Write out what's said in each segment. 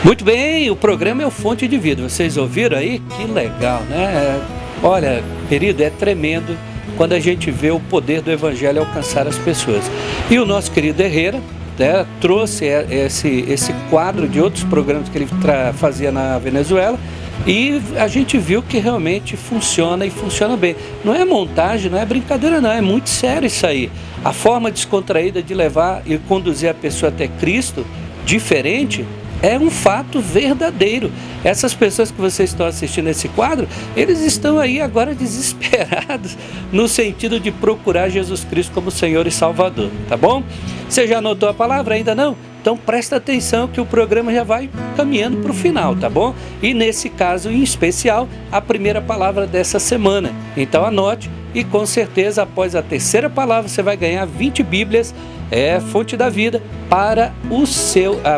Muito bem, o programa é o Fonte de Vida. Vocês ouviram aí? Que legal, né? Olha, querido, é tremendo quando a gente vê o poder do Evangelho alcançar as pessoas. E o nosso querido Herrera, né, trouxe esse quadro de outros programas que ele fazia na Venezuela, e a gente viu que realmente funciona e funciona bem. Não é montagem, não é brincadeira não, é muito sério isso aí. A forma descontraída de levar e conduzir a pessoa até Cristo, diferente, é um fato verdadeiro. Essas pessoas que vocês estão assistindo esse quadro, eles estão aí agora desesperados no sentido de procurar Jesus Cristo como Senhor e Salvador, tá bom? Você já anotou a palavra? Ainda não? Então presta atenção que o programa já vai caminhando para o final, tá bom? E nesse caso em especial, a primeira palavra dessa semana. Então anote e com certeza após a terceira palavra você vai ganhar 20 Bíblias, Fonte da Vida, para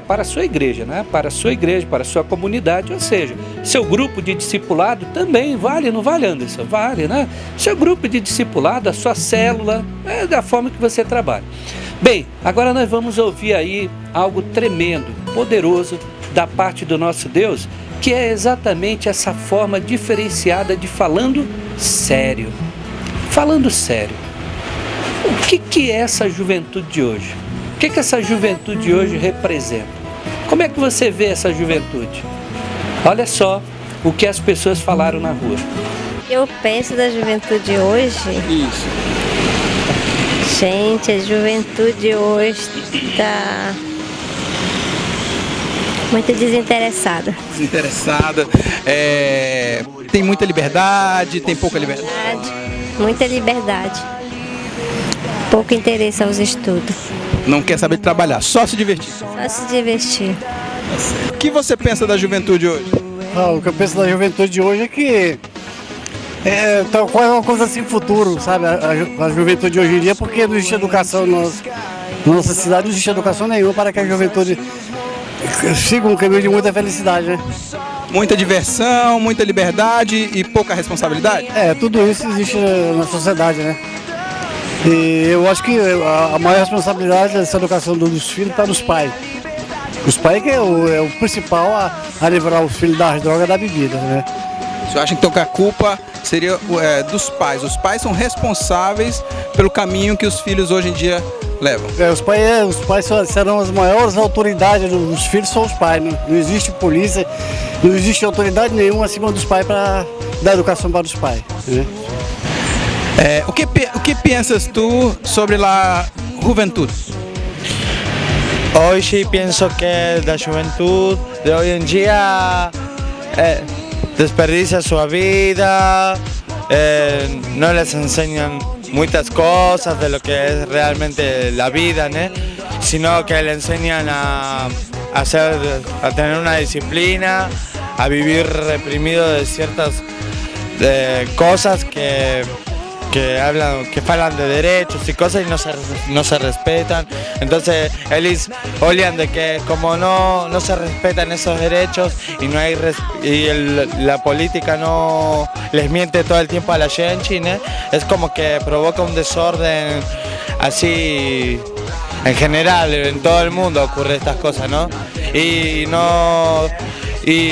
a sua igreja, né? Para a sua igreja, para a sua comunidade, ou seja, seu grupo de discipulado também vale, não vale, Anderson? Vale, né? Seu grupo de discipulado, a sua célula, da forma que você trabalha. Bem, agora nós vamos ouvir aí algo tremendo, poderoso da parte do nosso Deus, que é exatamente essa forma diferenciada de falando sério. Falando sério. O que é essa juventude de hoje? O que essa juventude de hoje representa? Como é que você vê essa juventude? Olha só o que as pessoas falaram na rua. Eu penso da juventude hoje. Isso. Gente, a juventude hoje está muito desinteressada. Desinteressada. Tem muita liberdade, tem pouca liberdade. Muita liberdade. Pouco interesse aos estudos. Não quer saber de trabalhar, só se divertir. Só se divertir. O que você pensa da juventude hoje? O que eu penso da juventude de hoje é que tá quase uma coisa sem futuro, sabe? A juventude de hoje em dia, porque não existe educação na nossa cidade, não existe educação nenhuma para que a juventude siga um caminho de muita felicidade, né? Muita diversão, muita liberdade e pouca responsabilidade? Tudo isso existe na sociedade, né? E eu acho que a maior responsabilidade dessa educação dos filhos está nos pais. Os pais que é o principal a livrar os filhos das drogas e da bebida, né? Você acha então que a culpa seria dos pais? Os pais são responsáveis pelo caminho que os filhos hoje em dia levam? Os pais serão as maiores autoridades dos filhos, são os pais. Não existe polícia, não existe autoridade nenhuma acima dos pais para dar educação para os pais, né? O que pensas tu sobre a juventude? Hoy pienso que la juventud de hoy en día desperdicia su vida, no les enseñan muchas cosas de lo que es realmente la vida, ¿no? Sino que le enseñan a tener una disciplina, a vivir reprimido de ciertas cosas que hablan de derechos y cosas y no se respetan. Entonces ellos olían de que como no se respetan esos derechos y no hay la política no les miente todo el tiempo a la gente, ¿no? Es como que provoca un desorden así en general, en todo el mundo ocurre estas cosas, ¿no? Y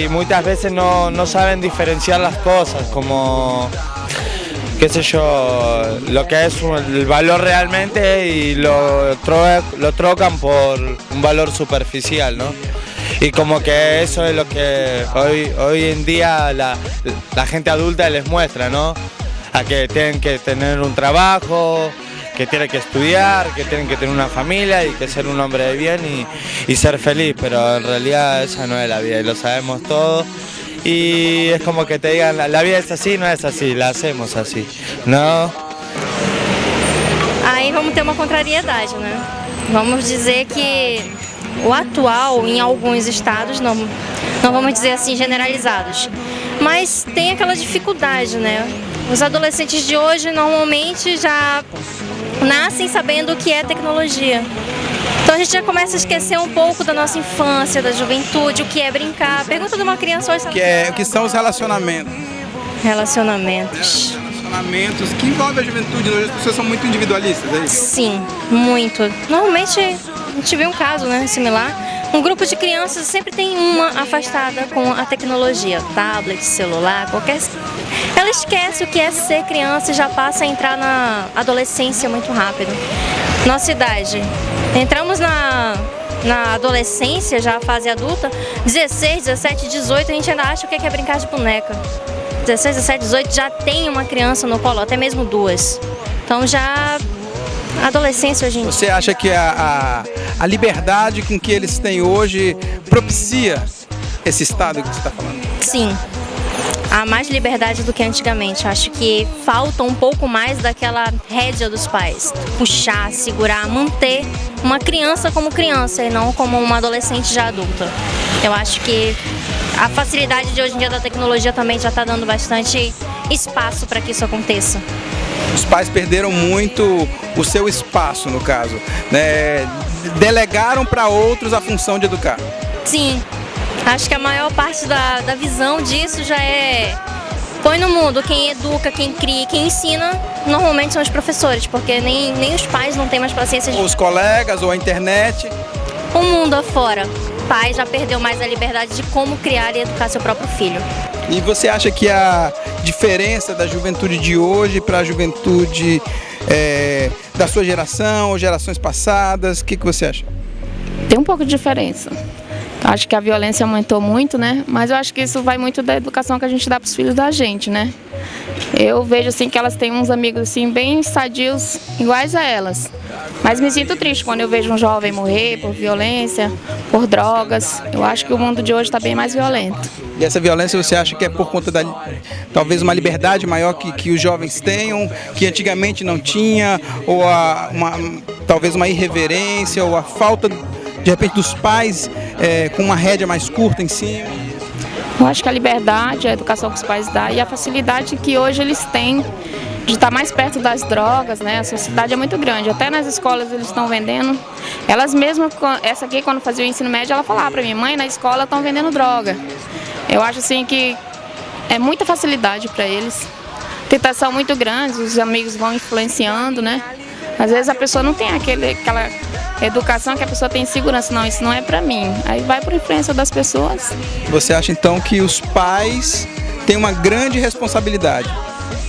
muchas veces no saben diferenciar las cosas, como qué sé yo, lo que es el valor realmente y lo trocan por un valor superficial, ¿no? Y como que eso es lo que hoy en día la gente adulta les muestra, ¿no? A que tienen que tener un trabajo, que tienen que estudiar, que tienen que tener una familia y que ser un hombre de bien y ser feliz, pero en realidad esa no es la vida y lo sabemos todos. Y es como que te digan, la vida es así, não é assim, la hacemos assim, não? Aí vamos ter uma contrariedade, né? Vamos dizer que o atual, em alguns estados, não vamos dizer assim generalizados, mas tem aquela dificuldade, né? Os adolescentes de hoje normalmente já nascem sabendo o que é tecnologia. Então a gente já começa a esquecer um pouco da nossa infância, da juventude, o que é brincar. Pergunta de uma criança hoje. O que são os relacionamentos? Relacionamentos. Relacionamentos que envolvem a juventude hoje, as pessoas são muito individualistas, é isso? Sim, muito. Normalmente a gente vê um caso, né, similar. Um grupo de crianças sempre tem uma afastada com a tecnologia, tablet, celular, qualquer... Ela esquece o que é ser criança e já passa a entrar na adolescência muito rápido. Nossa idade, entramos na adolescência, já a fase adulta, 16, 17, 18, a gente ainda acha o que é brincar de boneca. 16, 17, 18 já tem uma criança no colo, até mesmo duas. Então já... A adolescência hoje em dia. Você acha que a liberdade com que eles têm hoje propicia esse estado que você está falando? Sim, há mais liberdade do que antigamente. Acho que falta um pouco mais daquela rédea dos pais. Puxar, segurar, manter uma criança como criança e não como uma adolescente já adulta. Eu acho que a facilidade de hoje em dia da tecnologia também já está dando bastante espaço para que isso aconteça. Os pais perderam muito o seu espaço, no caso, né? Delegaram para outros a função de educar. Sim, acho que a maior parte da visão disso já é... Põe no mundo, quem educa, quem cria, quem ensina, normalmente são os professores, porque nem os pais não têm mais paciência de... Ou os colegas, ou a internet. O mundo afora. O pai já perdeu mais a liberdade de como criar e educar seu próprio filho. E você acha que a diferença da juventude de hoje para a juventude da sua geração ou gerações passadas, o que você acha? Tem um pouco de diferença. Acho que a violência aumentou muito, né? Mas eu acho que isso vai muito da educação que a gente dá para os filhos da gente, né? Eu vejo assim que elas têm uns amigos assim bem sadios, iguais a elas. Mas me sinto triste quando eu vejo um jovem morrer por violência, por drogas. Eu acho que o mundo de hoje está bem mais violento. E essa violência você acha que é por conta da, talvez, uma liberdade maior que os jovens tenham, que antigamente não tinha, ou talvez uma irreverência, ou a falta, de repente, dos pais com uma rédea mais curta em cima? Eu acho que a liberdade, a educação que os pais dão e a facilidade que hoje eles têm de estar mais perto das drogas, né? A sociedade é muito grande. Até nas escolas eles estão vendendo. Elas mesmas, essa aqui quando fazia o ensino médio, ela falava para mim, mãe, na escola estão vendendo droga. Eu acho assim que é muita facilidade para eles. Tentação muito grande, os amigos vão influenciando, né? Às vezes a pessoa não tem aquela educação que a pessoa tem segurança, não, isso não é para mim. Aí vai por influência das pessoas. Você acha então que os pais têm uma grande responsabilidade?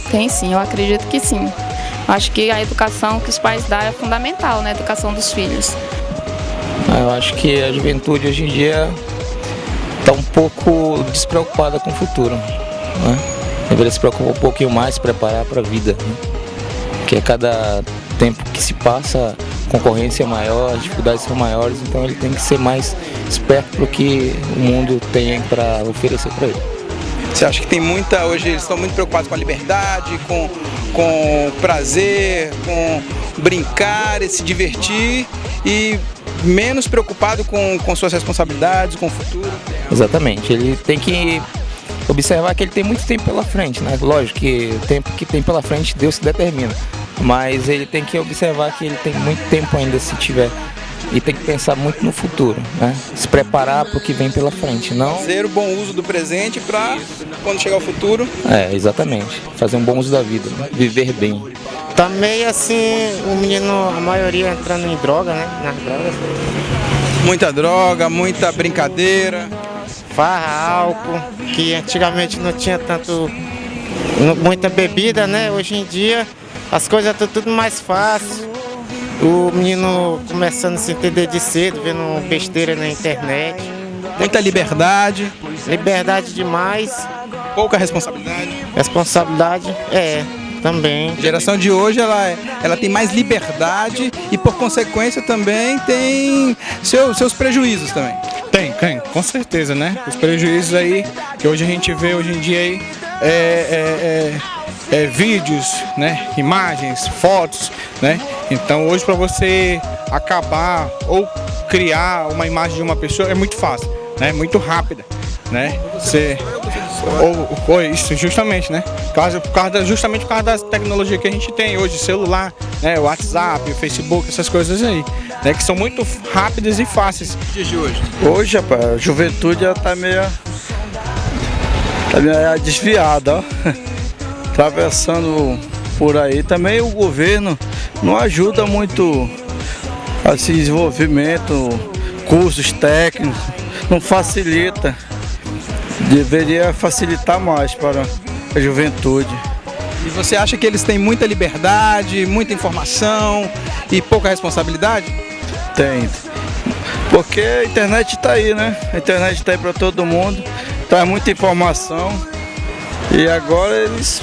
Tem sim, eu acredito que sim. Acho que a educação que os pais dão é fundamental na educação dos filhos. Eu acho que a juventude hoje em dia está um pouco despreocupada com o futuro, né? Deveria se preocupar um pouquinho mais, se preparar para a vida, né? Porque a cada tempo que se passa, a concorrência é maior, as dificuldades são maiores, então ele tem que ser mais esperto para o que o mundo tem para oferecer para ele. Você acha que tem muita, hoje eles estão muito preocupados com a liberdade, com prazer, com brincar e se divertir e menos preocupado com suas responsabilidades, com o futuro? Exatamente, ele tem que observar que ele tem muito tempo pela frente, né? Lógico que o tempo que tem pela frente Deus que determina, mas ele tem que observar que ele tem muito tempo ainda se tiver. E tem que pensar muito no futuro, né? Se preparar para o que vem pela frente, não... Fazer o bom uso do presente para, quando chegar o futuro... exatamente. Fazer um bom uso da vida, né? Viver bem. Tá meio assim, o menino, a maioria entrando em droga, né? Nas drogas. Muita droga, muita brincadeira. Farra, álcool, que antigamente não tinha muita bebida, né? Hoje em dia as coisas estão tudo mais fácil. O menino começando a se entender de cedo, vendo besteira na internet. Muita liberdade. Liberdade demais. Pouca responsabilidade. Responsabilidade, também. A geração de hoje, ela tem mais liberdade e, por consequência, também tem seus prejuízos também. Tem, com certeza, né? Os prejuízos aí, que hoje a gente vê hoje em dia aí, vídeos, né, imagens, fotos, né? Então hoje para você acabar ou criar uma imagem de uma pessoa é muito fácil, né? Muito rápida, né? Isso justamente, né? Justamente por causa da tecnologia que a gente tem hoje, celular, né? O WhatsApp, o Facebook, essas coisas aí, né? Que são muito rápidas e fáceis. Dias de hoje. Hoje, rapaz, a juventude está meio desviada, ó. Atravessando por aí. Também o governo não ajuda muito a esse desenvolvimento cursos técnicos, não facilita. Deveria facilitar mais para a juventude. E você acha que eles têm muita liberdade, muita informação e pouca responsabilidade? Tem. Porque a internet está aí, né? A internet está aí para todo mundo, traz muita informação e agora eles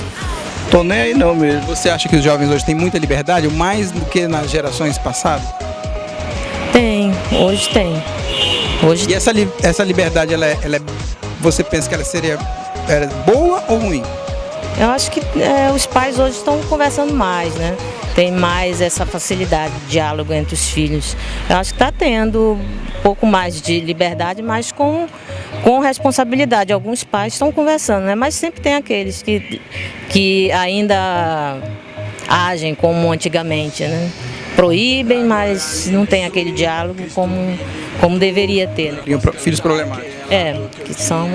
estão nem aí não mesmo. Você acha que os jovens hoje têm muita liberdade, mais do que nas gerações passadas? Tem, hoje tem. E essa liberdade, você pensa que ela seria boa ou ruim? Eu acho que os pais hoje estão conversando mais, né? Tem mais essa facilidade de diálogo entre os filhos. Eu acho que está tendo um pouco mais de liberdade, mas com responsabilidade. Alguns pais estão conversando, né? Mas sempre tem aqueles que ainda agem como antigamente, né? Proíbem, mas não tem aquele diálogo como deveria ter, né? Filhos problemáticos. Que são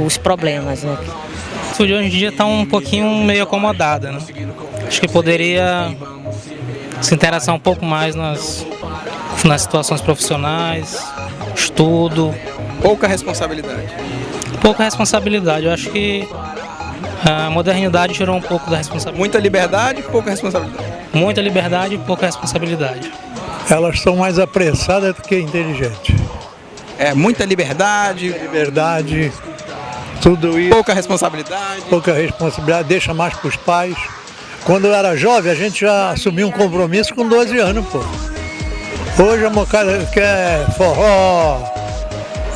os problemas, né? A juventude hoje em dia está um pouquinho meio acomodada, né? Acho que poderia se interessar um pouco mais nas situações profissionais, estudo. Pouca responsabilidade. Pouca responsabilidade. Eu acho que a modernidade tirou um pouco da responsabilidade. Muita liberdade, pouca responsabilidade. Muita liberdade e pouca responsabilidade. Elas são mais apressadas do que inteligentes. Muita liberdade. Liberdade, tudo isso. Pouca responsabilidade. Pouca responsabilidade, deixa mais para os pais. Quando eu era jovem, a gente já assumiu um compromisso com 12 anos, pô. Hoje a mocada quer forró,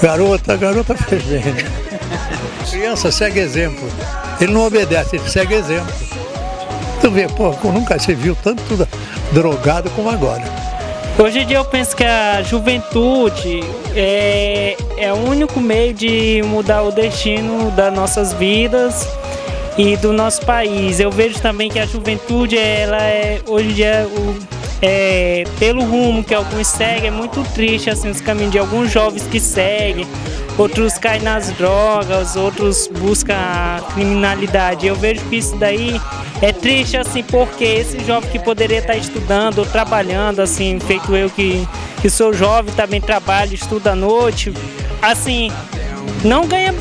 garota fez bem, né? Criança segue exemplo. Ele não obedece, ele segue exemplo. Tu vê, pô, nunca se viu tanto drogado como agora. Hoje em dia eu penso que a juventude é o único meio de mudar o destino das nossas vidas e do nosso país. Eu vejo também que a juventude, hoje em dia, pelo rumo que alguns seguem, é muito triste assim, os caminhos de alguns jovens que seguem. Outros caem nas drogas, outros buscam a criminalidade. Eu vejo que isso daí é triste, assim, porque esse jovem que poderia estar estudando ou trabalhando, assim, feito eu que sou jovem, também trabalho, estudo à noite, assim, não ganha,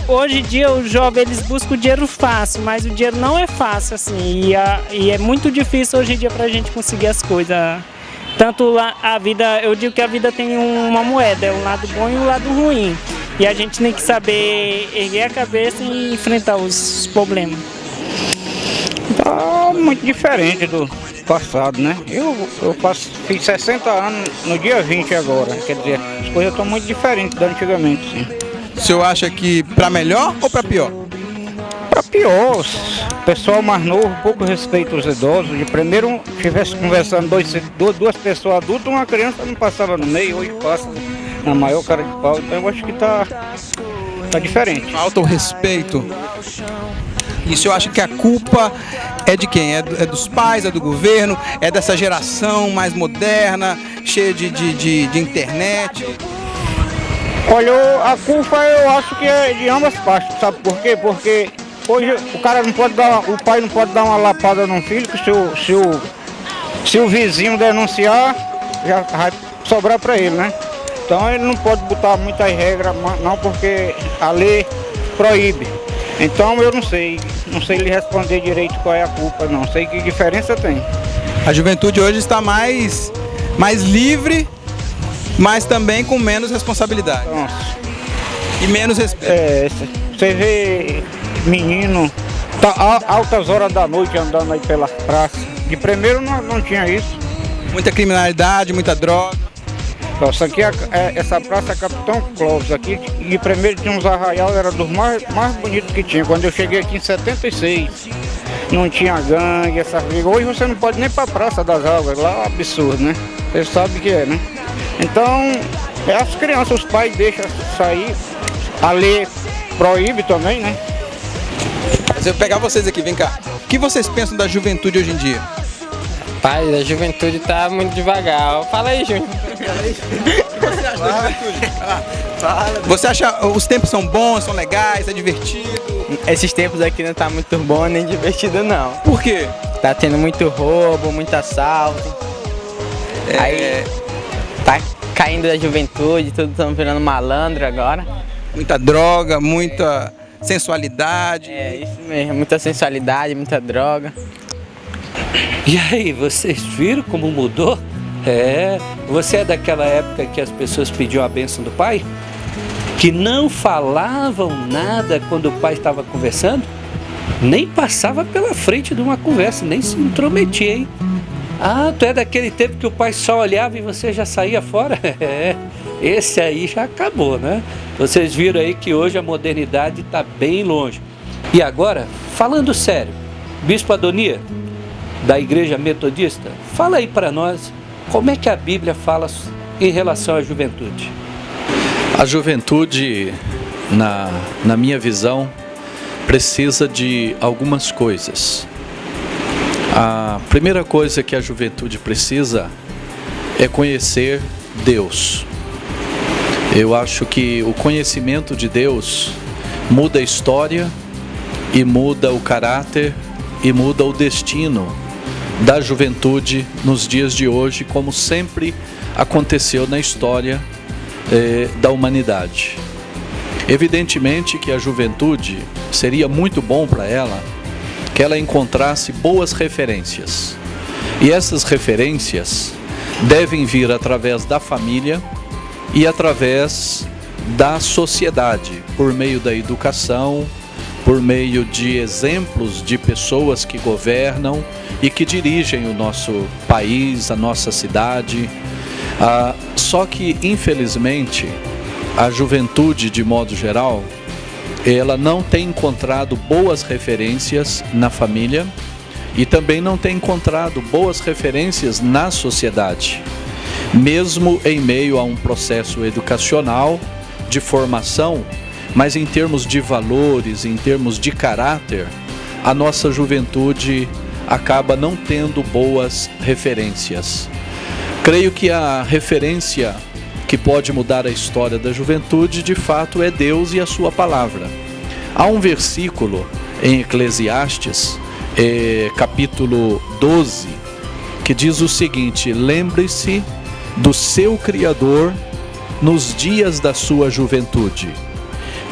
hoje em dia os jovens eles buscam o dinheiro fácil, mas o dinheiro não é fácil, assim, e é muito difícil hoje em dia pra gente conseguir as coisas. Tanto a vida, eu digo que a vida tem uma moeda, um lado bom e um lado ruim. E a gente tem que saber erguer a cabeça e enfrentar os problemas. Tá muito diferente do passado, né? Eu fiz 60 anos no dia 20 agora, quer dizer, as coisas estão muito diferentes da antigamente, sim. O senhor acha que para melhor ou para pior? Para pior, o pessoal mais novo, pouco respeito aos idosos. De primeiro, estivesse conversando duas pessoas adultas, uma criança não passava no meio, hoje passa na maior cara de pau. Então eu acho que tá diferente. Falta o respeito. E o senhor acha que a culpa é de quem? É dos pais, é do governo, é dessa geração mais moderna, cheia de internet? Olha, a culpa eu acho que é de ambas partes, sabe por quê? Porque hoje o pai não pode dar uma lapada num filho, que se o vizinho denunciar, já vai sobrar para ele, né? Então ele não pode botar muitas regras, não, porque a lei proíbe. Então eu não sei lhe responder direito qual é a culpa, não sei que diferença tem. A juventude hoje está mais livre, mas também com menos responsabilidade. Nossa. E menos respeito. Você vê menino, tá altas horas da noite andando aí pela praça. De primeiro não tinha isso. Muita criminalidade, muita droga. Nossa, aqui essa praça é Capitão Clóvis. Aqui de primeiro tinha uns arraial, era dos mais bonitos que tinha. Quando eu cheguei aqui em 76, não tinha gangue, essas brigas. Hoje você não pode nem para a Praça das Águas, lá é um absurdo, né? Você sabe o que é, né? Então, as crianças, os pais deixam sair, a lei proíbe também, né? Mas eu vou pegar vocês aqui, vem cá. O que vocês pensam da juventude hoje em dia? Pai, a juventude tá muito devagar. Fala aí, Júnior. O que você acha da juventude? Você acha os tempos são bons, são legais, é divertido? Esses tempos aqui não tá muito bom nem divertido, não. Por quê? Tá tendo muito roubo, muito assalto. Aí caindo da juventude, tudo estamos virando malandro agora. Muita droga, muita sensualidade. É isso mesmo, muita sensualidade, muita droga. E aí, vocês viram como mudou? Você é daquela época que as pessoas pediam a bênção do pai? Que não falavam nada quando o pai estava conversando? Nem passava pela frente de uma conversa, nem se intrometia, hein? Ah, tu é daquele tempo que o pai só olhava e você já saía fora? Esse aí já acabou, né? Vocês viram aí que hoje a modernidade está bem longe. E agora, falando sério, Bispo Adonia, da Igreja Metodista, fala aí para nós como é que a Bíblia fala em relação à juventude. A juventude, na minha visão, precisa de algumas coisas. A primeira coisa que a juventude precisa é conhecer Deus. Eu acho que o conhecimento de Deus muda a história e muda o caráter e muda o destino da juventude nos dias de hoje, como sempre aconteceu na história da humanidade. Evidentemente que a juventude seria muito bom para ela que ela encontrasse boas referências. E essas referências devem vir através da família e através da sociedade, por meio da educação, por meio de exemplos de pessoas que governam e que dirigem o nosso país, a nossa cidade. Só que, infelizmente, a juventude, de modo geral, ela não tem encontrado boas referências na família e também não tem encontrado boas referências na sociedade. Mesmo em meio a um processo educacional, de formação, mas em termos de valores, em termos de caráter, a nossa juventude acaba não tendo boas referências. Creio que a referência que pode mudar a história da juventude, de fato, é Deus e a sua palavra. Há um versículo em Eclesiastes, capítulo 12, que diz o seguinte: lembre-se do seu Criador nos dias da sua juventude,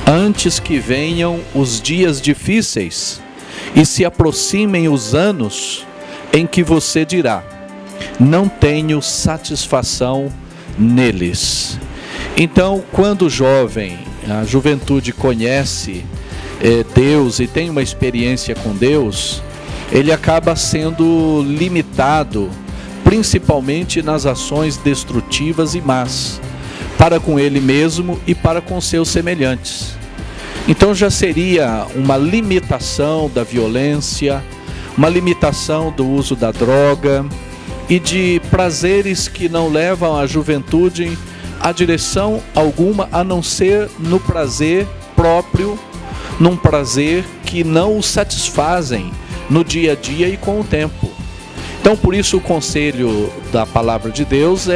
antes que venham os dias difíceis e se aproximem os anos em que você dirá: não tenho satisfação neles. Então, quando o jovem, a juventude conhece Deus e tem uma experiência com Deus, ele acaba sendo limitado principalmente nas ações destrutivas e más, para com ele mesmo e para com seus semelhantes. Então já seria uma limitação da violência, uma limitação do uso da droga e de prazeres que não levam a juventude a direção alguma, a não ser no prazer próprio, num prazer que não o satisfazem no dia a dia e com o tempo. Então, por isso, o conselho da palavra de Deus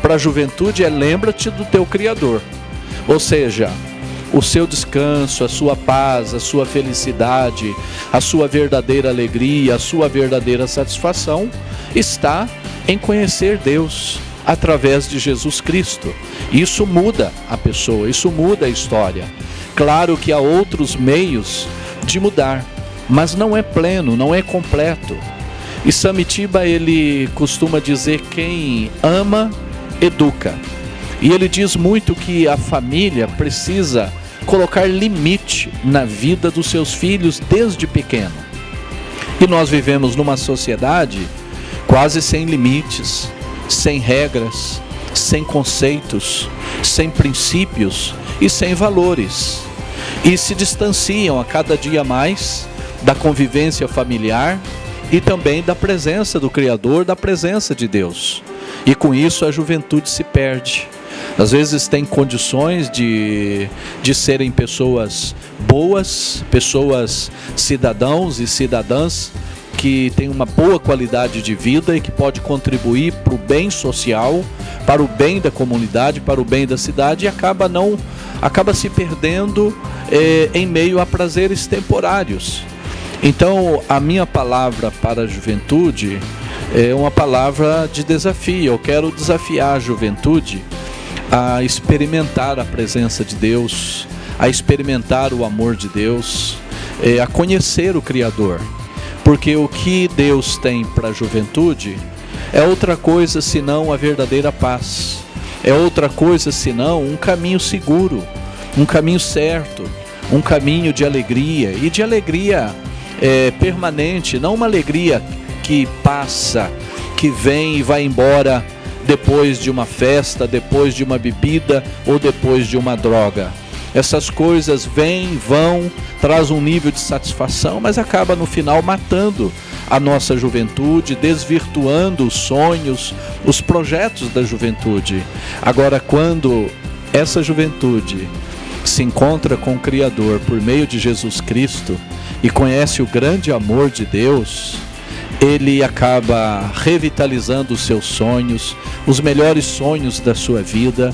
para a juventude lembra-te do teu Criador. Ou seja, o seu descanso, a sua paz, a sua felicidade, a sua verdadeira alegria, a sua verdadeira satisfação está em conhecer Deus através de Jesus Cristo. Isso muda a pessoa, isso muda a história. Claro que há outros meios de mudar, mas não é pleno, não é completo. E Samitiba, ele costuma dizer: quem ama, educa. E ele diz muito que a família precisa colocar limite na vida dos seus filhos desde pequeno. E nós vivemos numa sociedade quase sem limites, sem regras, sem conceitos, sem princípios e sem valores. E se distanciam a cada dia mais da convivência familiar e também da presença do Criador, da presença de Deus. E com isso a juventude se perde. Às vezes tem condições de serem pessoas boas, pessoas cidadãos e cidadãs que têm uma boa qualidade de vida e que pode contribuir para o bem social, para o bem da comunidade, para o bem da cidade, e acaba se perdendo em meio a prazeres temporários. Então, a minha palavra para a juventude é uma palavra de desafio. Eu quero desafiar a juventude a experimentar a presença de Deus, a experimentar o amor de Deus, a conhecer o Criador. Porque o que Deus tem para a juventude é outra coisa senão a verdadeira paz. É outra coisa senão um caminho seguro, um caminho certo, um caminho de alegria, e de alegria permanente, não uma alegria que passa, que vem e vai embora depois de uma festa, depois de uma bebida ou depois de uma droga. Essas coisas vêm, vão, traz um nível de satisfação, mas acaba no final matando a nossa juventude, desvirtuando os sonhos, os projetos da juventude. Agora, quando essa juventude se encontra com o Criador por meio de Jesus Cristo e conhece o grande amor de Deus, ele acaba revitalizando os seus sonhos, os melhores sonhos da sua vida.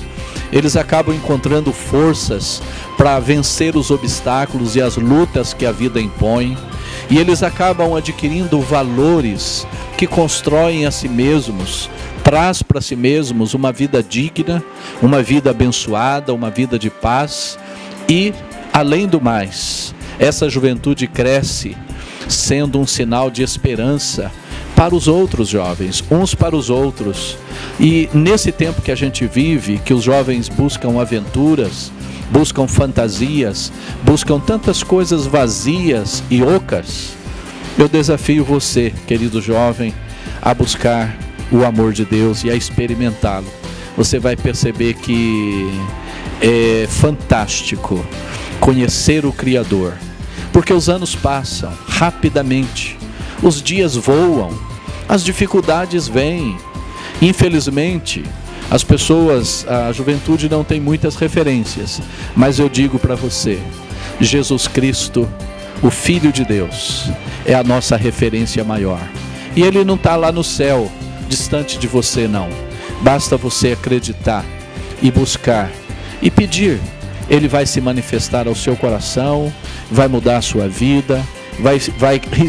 Eles acabam encontrando forças para vencer os obstáculos e as lutas que a vida impõe. E eles acabam adquirindo valores que constroem a si mesmos, traz para si mesmos uma vida digna, uma vida abençoada, uma vida de paz. E, além do mais, essa juventude cresce sendo um sinal de esperança para os outros jovens, uns para os outros. E nesse tempo que a gente vive, que os jovens buscam aventuras, buscam fantasias, buscam tantas coisas vazias e ocas, eu desafio você, querido jovem, a buscar o amor de Deus e a experimentá-lo. Você vai perceber que é fantástico conhecer o Criador, porque os anos passam rapidamente, os dias voam, as dificuldades vêm. Infelizmente, as pessoas, a juventude não tem muitas referências, mas eu digo para você, Jesus Cristo, o Filho de Deus, é a nossa referência maior. E Ele não está lá no céu, distante de você não. Basta você acreditar e buscar e pedir. Ele vai se manifestar ao seu coração, vai mudar a sua vida, vai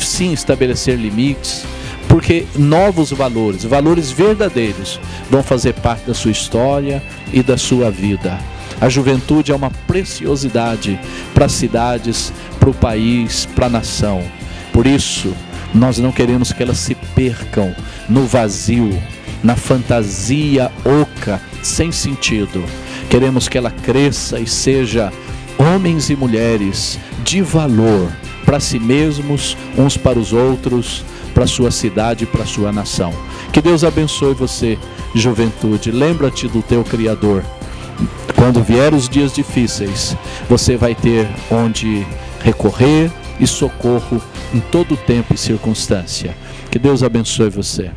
sim estabelecer limites, porque novos valores, valores verdadeiros, vão fazer parte da sua história e da sua vida. A juventude é uma preciosidade para as cidades, para o país, para a nação. Por isso, nós não queremos que elas se percam no vazio, na fantasia oca, sem sentido. Queremos que ela cresça e seja homens e mulheres de valor para si mesmos, uns para os outros, para a sua cidade e para a sua nação. Que Deus abençoe você, juventude. Lembra-te do teu Criador. Quando vier os dias difíceis, você vai ter onde recorrer e socorro em todo tempo e circunstância. Que Deus abençoe você.